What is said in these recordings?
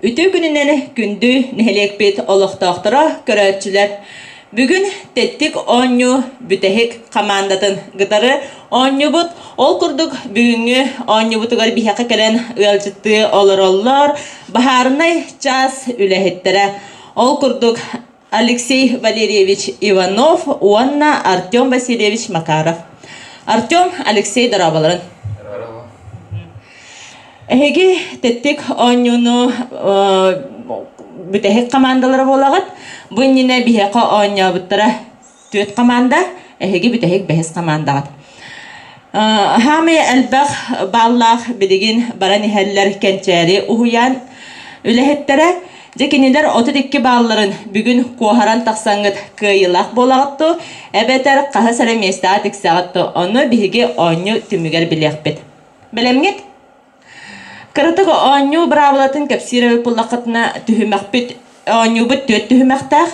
Ütü gününden gündü nehelekbet oluqtaqtıra görətçülər. Bugün tettik onyu bütehik komandatın gıdarı onyu but. Ol kurduk bugünkü onyu butugar bir haqqa kelen ılcıttı olurlar. Baharınay ças ülehettere. Ol kurduk Алексей Валерьевич Иванов, Уанна Артем Васильевич Макаров. Артем, Алексей Дарабаларын. Эһиги теттик онюну бүтехик командалары болагат. Буннине бихека онья буттара төт команда, эһиги бүтехик бехес командагат. Хами элбах баллах бидигин барани хеллер кенчери уһуян үлехеттере Жекинилер 32 балларын бүгүн куохаран тахсаңыт кыйылах болагытту, эбетер каха сараместаат иксагытту, onu биһиги оню түмүгер билиэхпит. Белемгит? Кырытыгы оню бравалатын кепсиребе пуллакытына түһүмэхпит, оню бут төт түһүмэхтах.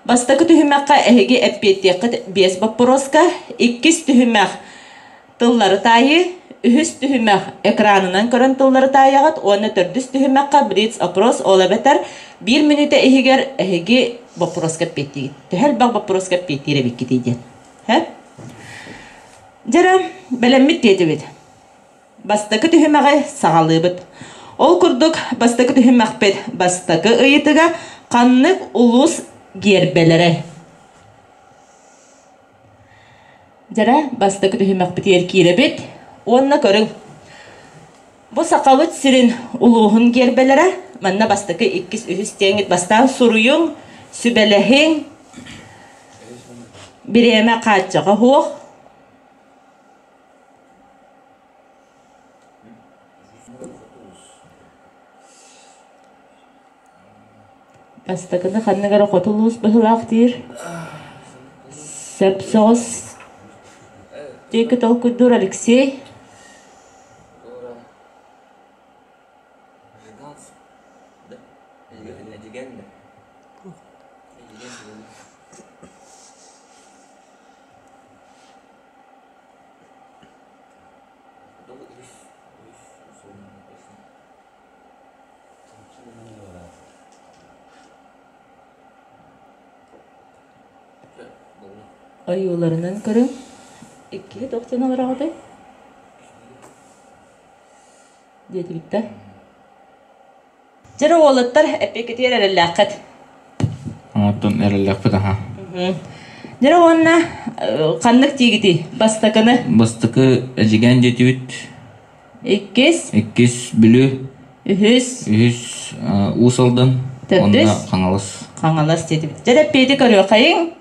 Бастакы түһүмэхка эһиги эппиеттиэккыт 5 вопроска, 2 түһүмэх тыллары тайы, Үхіс түхімәқ экранынан көрін тұллары таяғат, оны түрдіс түхімәққа блиц опрос олабетер 1 минута эхигер эхиги вопроска петтиги. Түхәл баг вопроска петтире беккеті ден. Жара, бәлеммит деті бет. Бастакы түхімәғі сағалы бет. Ол күрдік бастакы түхімәқ бет бастакы ұйытыға қаннық ұлыс гербелері. Жара, бастакы түхімәқ бет еркері бет. Онна көрің. Бұ сақавыт сирин улуғын гербелері, манна бастықы 2-3 теңет бастан сұруйың, сүбеліхің, біреме қатжаға хоқ. Бастықыны қанныгары қотылуыз бұғылақ дейір. Сәпсоғыз. Тегі тол күддір Алексей. Ayularından körüm. 2-90 olarak aday. Diyeti bitti. Jara oğlatlar epeketiyer erelakkat. Ondan erelakkat aha. Jara onna kanlık diyeti. Bastakını. Bastakı ejigen jetüt. 2 bülü. Ühüs. Usaldan. Terdüs. Onda kangalas. Kangalas diyeti bitti. Jara epeydi karıyor kayın.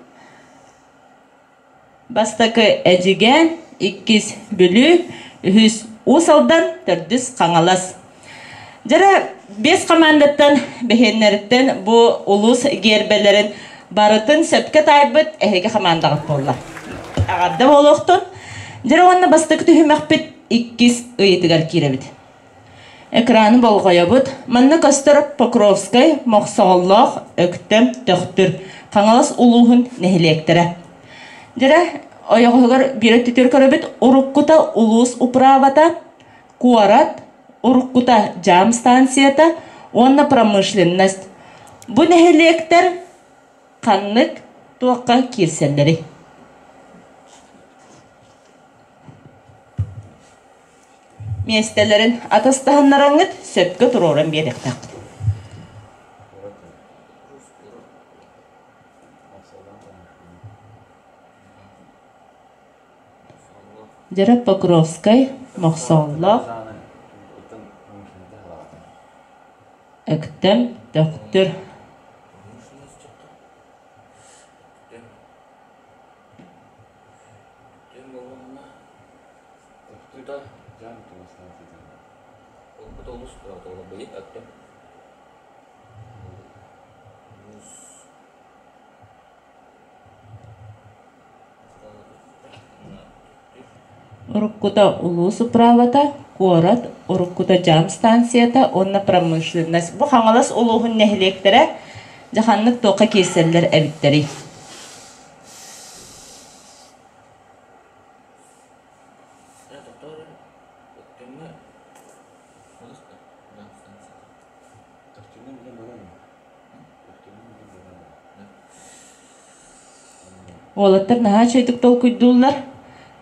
Bastakı ejigen 2 bülü. Ühüs. Usaldan terdüs kangalas. Jara 5 komandattan behenleritten bu ulus gerbelerin barıtın söpke taybıt ehege komandagıt bollar. Agarda boluqtun. Jara onna bastakı tühümäkpit 2 ıyıtıgar kirebit. Ekranı bolgoyabıt. Manna Kostor Pokrovskay moqsağallaq öktüm töktür. Kangalas uluğun nehilektere. Jara oyağıgar biri tütür köröbit Urukkuta ulus upravata Kuarat Уруккута жам станцията, онна промышленность. Бу нехелектер каннык туакка кирселлери. Местелерин атастаханнараңыт сөпкө туроран беректак. Жара Покровскай, Мохсаллах, Öktüm, döktür. Уруккута улус управата, город, Уруккута жам станцията, онна промышленность. Бу хаңалас улуғын нәхілектере, жаханнык тоқа кеселдер әбіттері. Олаттар наһа чөйдүк тол куйдуулар.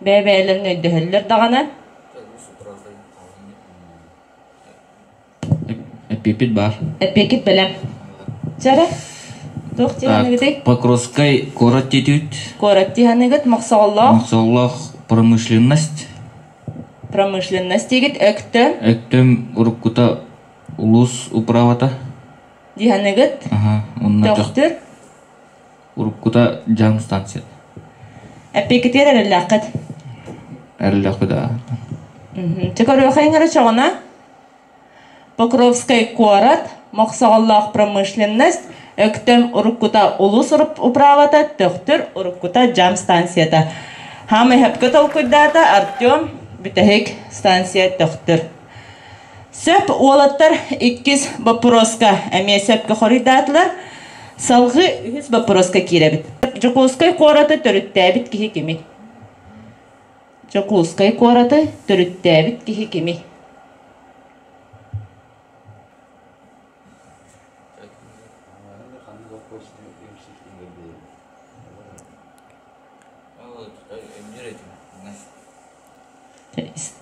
Бәбәләрне өйдөһөлләр дагана. Эпипит бар. Эпекит беләм. Чара. Тух тиһәнегедек. Покровскай город детют. Корат тиһәнегед максаллах. Максаллах промышленность. Промышленность тигит өктө. Эктем Уруккута улус управата. Тиһәнегед. Ага, онна жак. Тохтыр. Уруккута жан станция. Эпекит яраллакыт. Эрлек да. Чекару хайнгара чагына. Покровскай корат, максаллах промышленность, өктөм Уруккута улус управата, тохтыр Уруккута жам станцията. Хамы хепке толкуйдата Артем бүтәһек станция тохтыр. Сөп олаттар 2 вопроска әме сөпке хоридатылар. Салгы 3 вопроска киребит. Жокулскай кораты төрүттәбит кихи кими. Жокулскай кораты төрүттәбит кихи кими.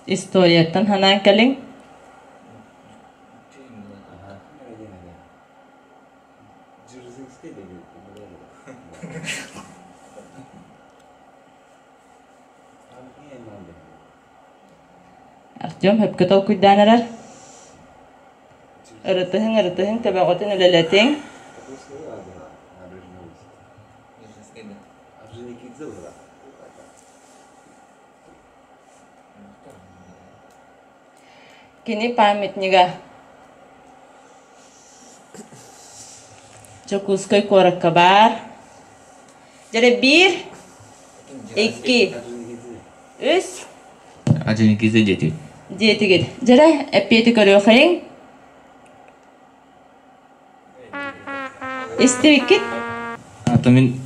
Историяттан ханан келин. Артем hep tol kuydanlar. Ырытыһың табагатын үлелетең. Кини памятнига. Жокулскай коракка бар. Жаре 1, 2, 3. Аженикизе детют. Диетигит. Жаре эпети көрөөхайың. Истивикит. Атамин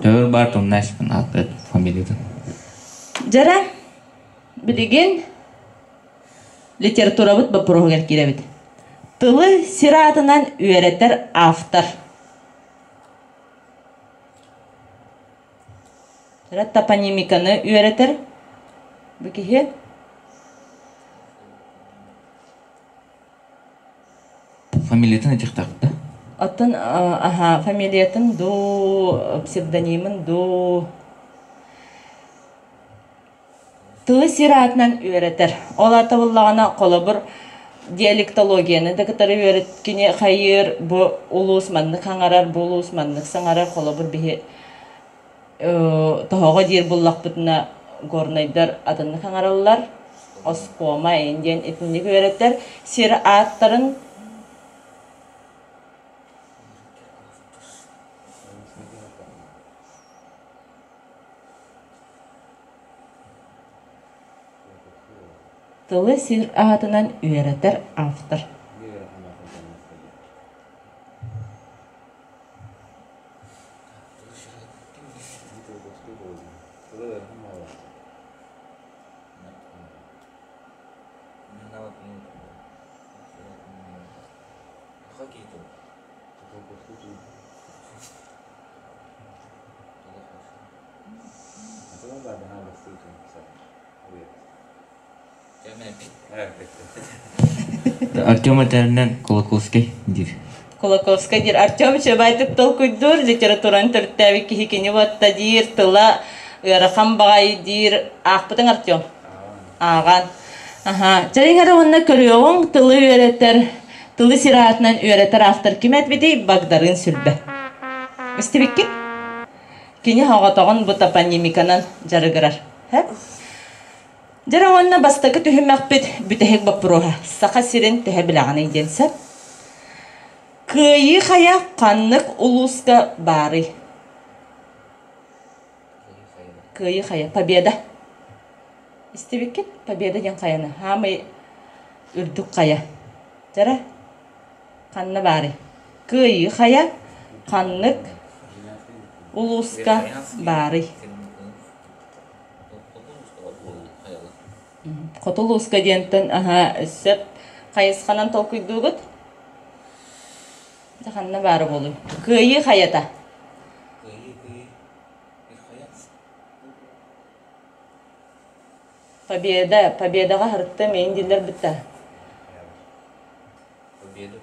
төр бар томнашпын аты фамилиядан. Жаре билигин литературабыт бапырогер киребит. Тылы сиратынан үйрәтер автор. Жарат топонимиканы үйрәтер. Бикихе. Фамилиядан этихтакта. Атын фамилиятын ду, псевдонимын ду. Тылы сиратынан үйрәтер. Олата буллагана колобур диалектологияны да кытары үйрәткене хайыр бу улусманны хаңарар бу улусманны саңарар колобур бихи тохого дир буллак бутна горнайдар атынны хаңараллар оскома индиан этинник үйрәтер сираттарын Тылы сиратынан үйрәтер автор. Артем Атернен Колоковский дир. Колоковский дир. Артем Чебайтып толкуйдур литератураны төрттәби кихикини ватта дир тыла ырахам багай дир ахпытың Артем. Аған. Жариңары онна көрөң тылы үйрәтер, тылы сиратынан үйрәтер автор кимет бити Багдарын сүлбе. Истебикки? Кини хагатаган бу топонимиканан жарыгырар. Жара онна бастакы түһүмәкпит бүтәһек баппыруха. Сака сирен төһә билаганы иденсә. Кыйы хая каннык улуска бары. Кыйы хая победа. Истебикки победа ден каяны. Хамы үрдүк кая. Жара канны бары. Кыйы хая каннык улуска бары. Котулуска диентен сөп кайысханан толкуйдугут. Tahanna bari bolu. Kıyı hayata. Победаға хырытты мен дилер бітті. Победа.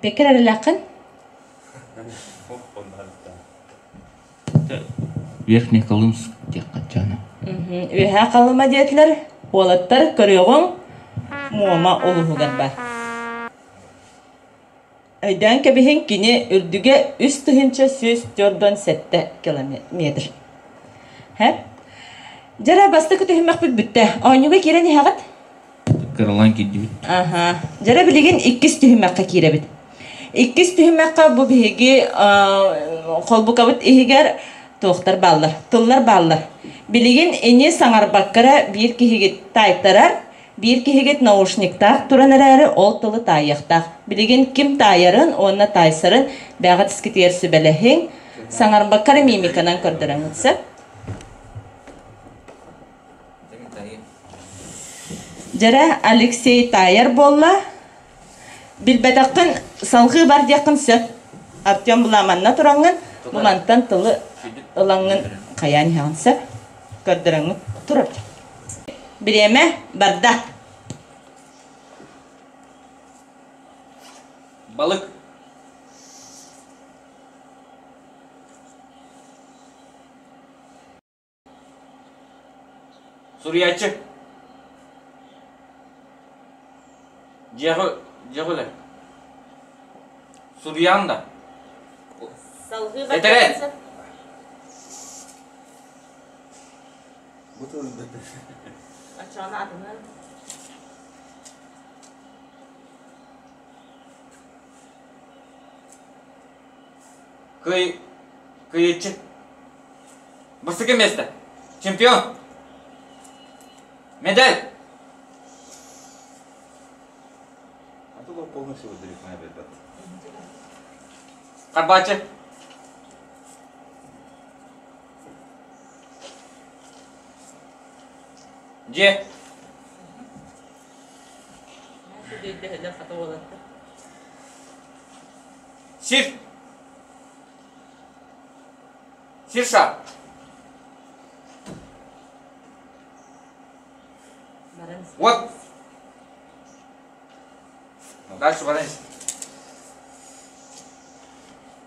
Пекер әріләқін? Верхний Колымск тек қачаны. Өйә қалыма детлер, олаттар көріғын муама олуғығар бар. Өйден кәбіхін кені үрдіге үс тұхынша сөз 4-7 километр. Жара басты күтіхіммәк бүл бүтті. Ойнуға керен еғат? Кырылан кеді бит. Жара білеген 2 түхіммәкқа кере біт. 2 түхіммәкқа бұл бігі қолбу қабыт егер тоқтар баллар, тұллар баллар. Білеген әне саңар баққара бір кехегет тайттарар, bir kihigit naушниктақ туран әрі ол тылы тайықтақ. Білеген кім тайырын, онына тайсырын бәғат іскетер сүбәліхің саңар баққара мимиканан көрдірін ұтсы. Жара Алексей Тайер болла. Билбәтаққын салғы бар деқін сөт. Артем бұламанна тұраңын, бұмантан тылы ұлаңын қаян яғын сөп. Көрдіріңі тұрып. Біреме барда. Balık. Suriyaçı. Cehule. Suriyan da. Salgı var. Eteret. Açağına adını. Kıyıcı. Быстрое место. Чемпион. Медаль. А то был полностью выдалить моя ребята. Карбачы. Где? Сир. Сирша. Вот. Дальше Валенсия.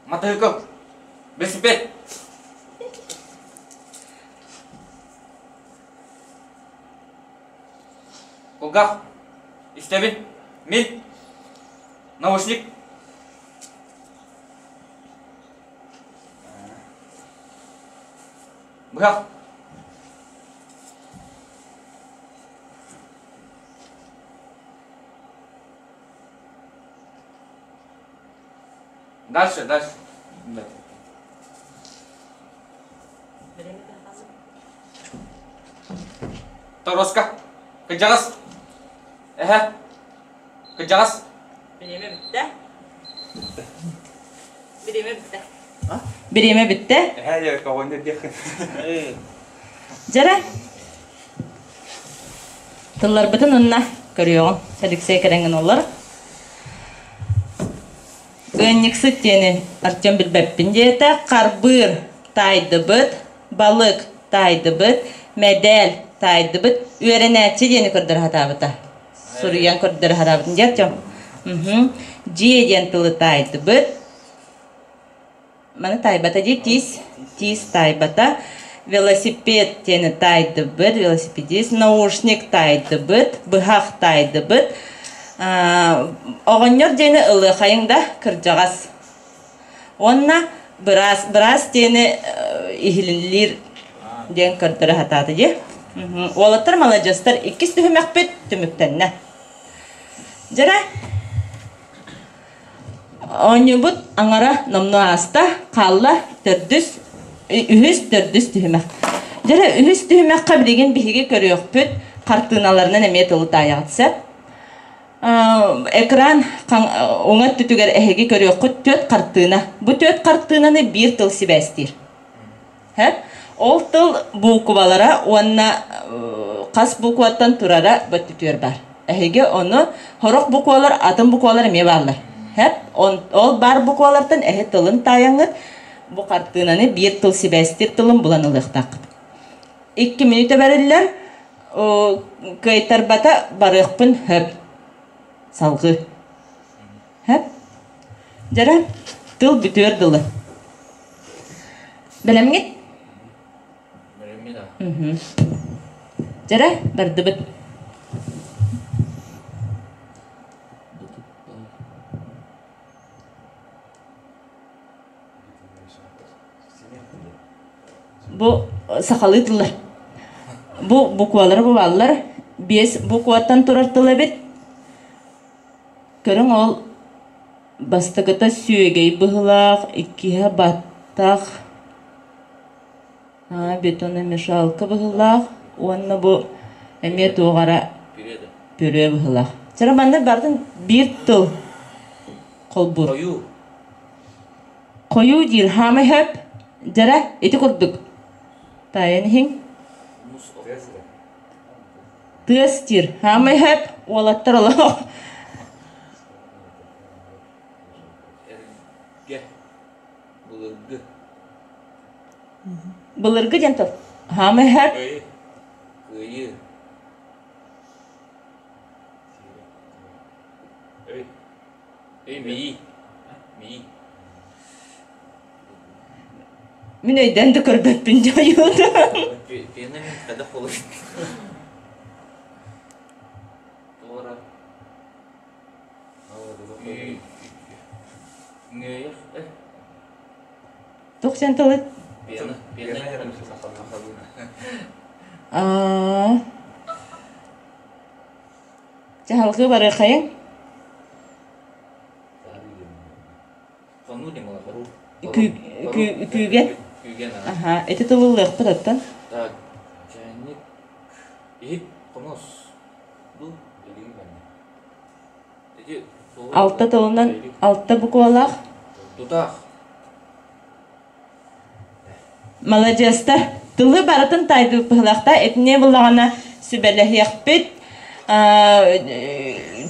Мотыльков. Велосипед. Колгав. Истебин. Мин. Наушник. Быхак. Дальше. Да. Тороска. Кыджагас. Кыджагас. Birime bitti. Birime bitti. Birime bitti. Я кого-то дехать. Jara. Tıllar bütün onunla görüyorsun. Alexey Kerengin olur. Gönlük süt yeni Artyom Bilbeppin diyete. Karbır taydı bıt. Balık taydı bıt. Medel taydı bıt. Üyerenetçi yeni kurdur hata bıta. Suriyan kurdur hata bıtın diyeceğim. Ciye diyen tılı taydı bıt. Mana taybata ji tis taybata. Велосипед тені тайды бұд, велосипедист, наушник тайды бұд, бұхақ тайды бұд. Оғынер дені ұлы қайыңда кіржағас. Онна біраз тені ихілілер ден кірдірі хатады де. Олаттар малajастар 2 түхімек бұд түміктенне. Жара, оны бұд аңара номну аста қалла үхіс түрдіс түхімәк. Жара үхіс түхімәк қабілеген біхеге көрі өкпіт, картыналарынан эме тылы таягатса. Экран оңат түтүгер эһеги көрөккөт төт картына. Бу төт картынаны бир тыл сибәстир. Ол тыл буквалара, онна кас букваттан турара бөттүтөр бар. Эһеге оны хорок буквалар, атын буквалар эме барлар. Ол бар буквалардан эһе тылын таяңыт. Бу картынаны бир тыл сибәстир тылын буланылыктак. 2 минута бериллер. Кайтар бата барыкпын хөп. Салгы. Жара тыл бүтөр дылы. Белемгит? Жара барды бит. Бу сакалы тылар. Бу буквалар бу баллар 5 букваттан турар тылы бит. Көрің ол бастығыта сүйегей бұғылақ, иккиға баттақ, бетоны мешалқы бұғылақ, онны бұл әме тоғара пүре бұғылақ. Жара бандар бардың бір тыл қол бұр. Қою дейір, хамы хөп, жара еті құрдық. Тайын хин. Тыз дейір, хамы хөп, олаттар олақ. Былыргы дентал. Хамы хөп. Күйі. Мейі. Мен өйденді көрбеппін жайуды. Пені мен қадақ болып. Doğru. Тоқсан тылы. Жахалқы бары қайын? Күйген? Аха, эти тылылық бұдаттан? Так, жәнік. Ет, қымыз. Бұл, елеген бәне. Алтта тылынан, алтта буквалақ? Дудақ. Молодецтар. Тылы барытын тайды пылақта этіне бұлағана сүбәләхияқ бет.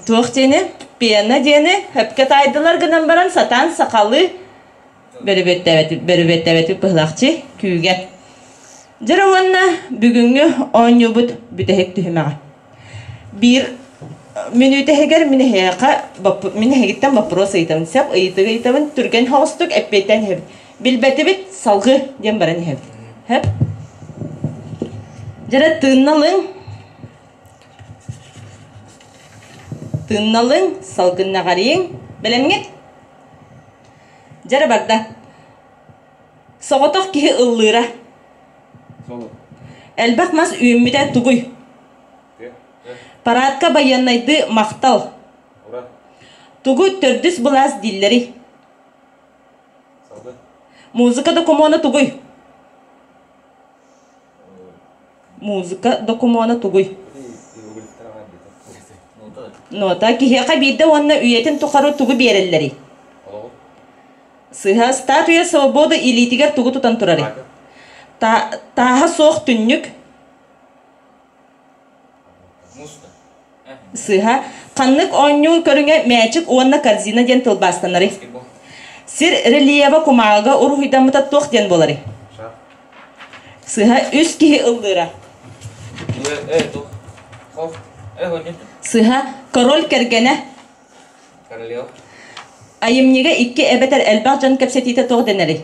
Туық дені, пияна дені, хөпке тайдылар гынан баран сатан сақалы бәрібеттәветі пылақчы күйген. Жара онна бүгінгі оңы бұд бүтәхек түхімеға. Bir minütehegер minehegitten вопрос айтабын. Сәп ыйтыгы айтабын, түрген хоғыстық әппеттен хәбі. Билбәті бит салғы дем баран хәбі. Хәп? Жара тынналың салғынна қарайың. Білемгет? Жара барда. Соғытық кеге ыллыра. Әлбақ мас үйіммеде тұғый. Парадка баяннайды мақтал. Тұғы төрдіс бұлаз диллері. Музыка докумона тұғый. Музыка докумона тұғый. Нота кихеқа бейді онына үйетін тұқару тұғы берелері. Сыға статуя свобода илитигер тұғы тұтан тұрары. Таға соқ түннік. Сыға қаннық оңню көріңе мәчік онына корзина ден тылбастанары. Сир релиева кумаға ұрғыдамыта тоқ ден болары. Сыға үс кихе ылдыра. Сыға король кергені. Айымнеге 2 әбетер әлбақ жан кәпсетейті тоқ денері.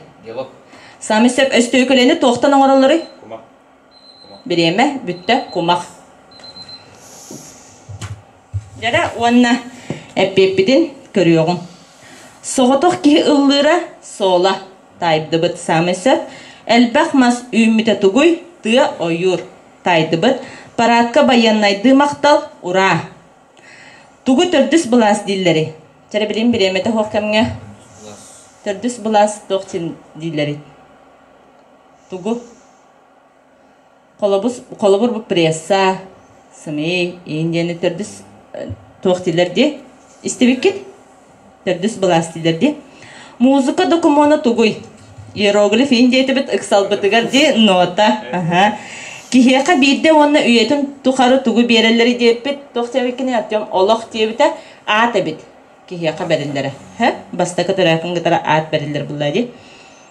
Сами сөп өсті өкілені тоқтан оңыралары. Біреме бүтті кумақ. Жара онна әппеппіден көріоғын. Соғытық ки ыллыра сола тайды бұд сами сөп. Әлбақ мас үйміті тұғый тыа ойыр тайды бұд. Парадка баяннайды мақтал ура. Тұғы түрдіс бұлас диллері. Жара білем біреметі хоқ кәмге. Түрдіс бұлас тоқтен диллері. Тұғы. Қолыбыр бұл пресса. Самей индияны төрдүс тоқтилерди. Истебеккет төрдүс баластилерди. Музыка докумона тугуй. Иероглиф индияты бит ыксалбытыгар ди нота. Ага. Кихека бирде онна үйетим тухары тугу берелери деппит. Тоқтебеккене атьям олох дебите ата бит. Кихека берелери. Бастакы таракын гытара ат берелер буллади.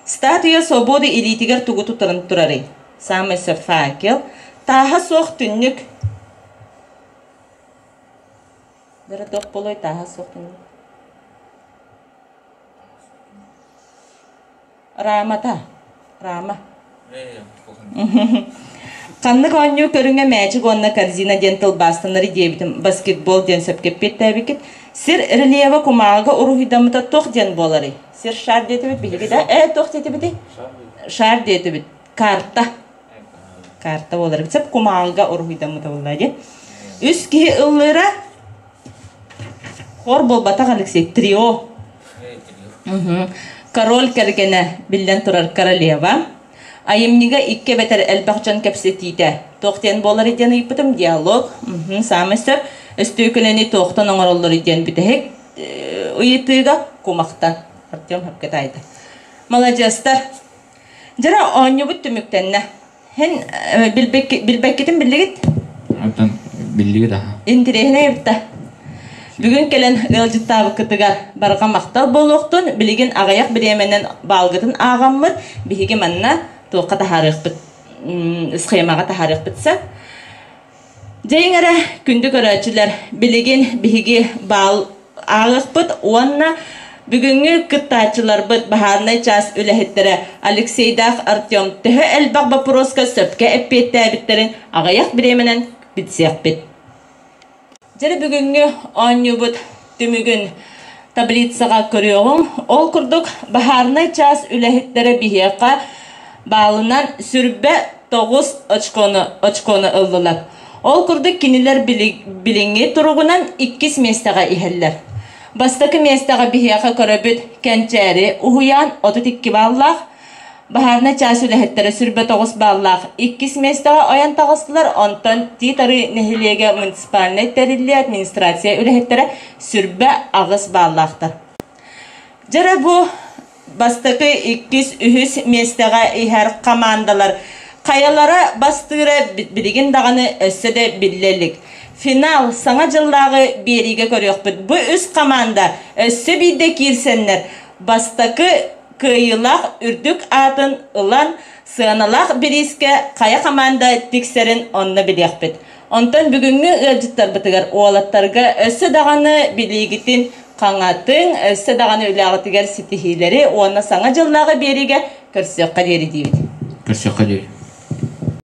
Статуя свободы элитигер тугу тутарын турары. Самый факел. Таха соқ түннүк. Дара тоқ болой таха соқ түннүк. Рамата. Рама. Канны конью көрүңө мәчик онна корзина дентал бастанары дебитим баскетбол ден сөпкеп петтебикет. Сир релева кумага урухидамыта тоқ ден болары. Сир шар детебит билгиде. Тоқ детебит. Шар детебит. Карта. Карта болары. Сеп кумага урухидамыта болları. Үс ки ыллыра хор болбата Алексей трио. Король кергене билден турар королева. Айымнига икке бетер элбақчан кепсетиде. Тоқтен болар еден ипытым диалог. Самыстыр. Өстөкілені тоқтан оңаролар еден бітехек. Уйытыға кумақтан. Артем хапкет айды. Молодестар. Жара оңы бұт түміктенне. Хен білбеккетін білігіт? Аптан білігі да. Интерехіне епті. Бүгін келен ғылжыттабы кытыгар барға мақтал болуқтын, білеген ағаяқ біременен балғытын ағаммыр, бігі манна тоққа тахарық біт, схемаға тахарық бітсі. Жайын әрі күнді көрәчілер білеген бігі бал ағық біт, онна бүгінгі күттачылар біт бағарнай час өләхеттері Алексейдақ Артем түхі әлбақ бапыроска сөпке әппетті әбіттерін ағаяқ біременен бітсек біт. Жәрі бүгінгі оңы бұд түмігін таблицаға көріоғым. Ол күрдік бағарнай час үләхеттері бігеқа балынан сүрбе 9 очконы ұлдылар. Ол күрдік кенілер біліңе тұрғынан 2 местаға ихеллер. Бастықы местаға бігеқа көрібіт кәнчәрі ұхуян 32 баллақ. Бағарна час үләхеттері сүрбе 9 баллақ 2 местаға оян тағыстылар. Онтан титары нәхилеге муниципаліне тәрілі администрация үләхеттері сүрбе ағыз баллақтар. Жара бұ бастықы 200 местаға ихар командалар. Қаялары бастығыры білген дағаны өсі де білелік. Финал саңа жылдағы беріге көрек бұд. Бұ үз команда өсі биде кирсенлер. Бастықы кыйылақ үрдік атын ұлан сығаналақ біріске қая команда тексерін онны білек бід. Онтан бүгінгі ғылжыттар бұтығар оғалаттарға өсі дағаны білегітін қаңатын, өсі дағаны өліғытығар сетихилері оны саңа жылдағы беріге көрсек қадері дейбід. Көрсек қадері.